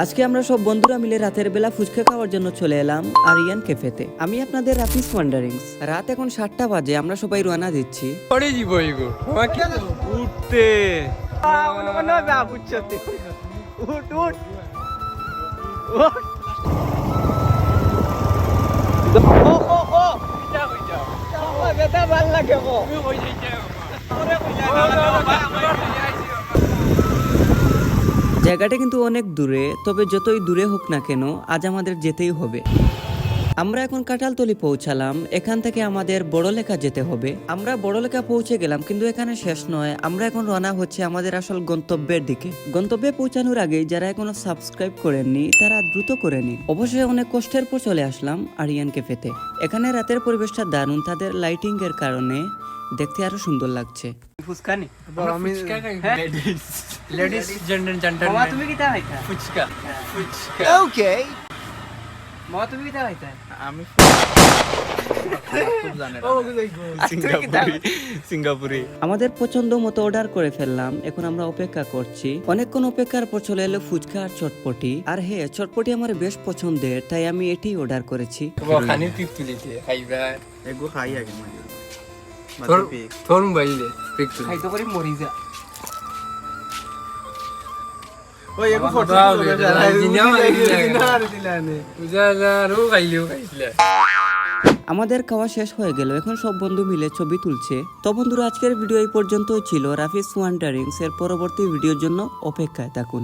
আজকে আমরা সব বন্ধুরা মিলে রাতের বেলা ফুচকা খাওয়ার জন্য চলে এলাম আরিয়ান ক্যাফেতে। আমি আপনাদের রাফিস ওয়ান্ডারিংস। রাত এখন 7টা বাজে, আমরা সবাই রওনা দিচ্ছি। পড়ে যাব ইগো আমাকে উঠতে মনে না বুঝছতে উঠ উঠ ও ও ও যা হই যাও আমার বেটা ভাল লাগে গো তুমি হই যাও ওরে হই যায় জায়গাটা কিন্তু অনেক দূরে, তবে যতই দূরে হোক না কেন আজ আমাদের যেতেই হবে। আমরা এখন কাঁঠালতলি পৌঁছালাম। এখান থেকে আমাদের বড়লেখা যেতে হবে। আমরা বড়লেখা পৌঁছে গেলাম, কিন্তু এখানে শেষ নয়। আমরা এখন রওনা হচ্ছে আমাদের আসল গন্তব্যের দিকে। গন্তব্যে পৌঁছানোর আগে যারা এখনো সাবস্ক্রাইব করেননি তারা দ্রুত করে নিন। অবশ্যই অনেক কষ্টের পর চলে আসলাম আরিয়ান ক্যাফেতে। এখানে রাতের পরিবেশটা দারুণ, তাদের লাইটিং এর কারণে দেখতে আরো সুন্দর লাগছে। ফুচকা নি আমি ফুচকা খাই লেডিস জেন্টলম্যান মামা তুমি কিটা খাইতা ফুচকা ফুচকা ওকে মামা তুমি কিটা খাইতা আমি খুব জানে সিঙ্গাপুরি আমাদের পছন্দ মতো অর্ডার করে ফেললাম। এখন আমরা অপেক্ষা করছি। অনেকক্ষণ অপেক্ষার পর চলে এলো ফুচকা আর চটপটি। আর হ্যাঁ, চটপটি আমার বেশ পছন্দের, তাই আমি এটি অর্ডার করেছি। খানি পিপলিতে খাইবা এগো খাই আগে মানে তোর মোবাইলে পিকচার খাইতে পারি মরি যা ওই এগো ফটো দিলানে উজালারও খাইছিলে। আমাদের খাওয়া শেষ হয়ে গেল, এখন সব বন্ধু মিলে ছবি তুলছে। তো বন্ধুরা, আজকের ভিডিও এই পর্যন্তই ছিল। রাফিস ওয়ান্ডারিংস এর পরবর্তী ভিডিওর জন্য অপেক্ষায় থাকুন।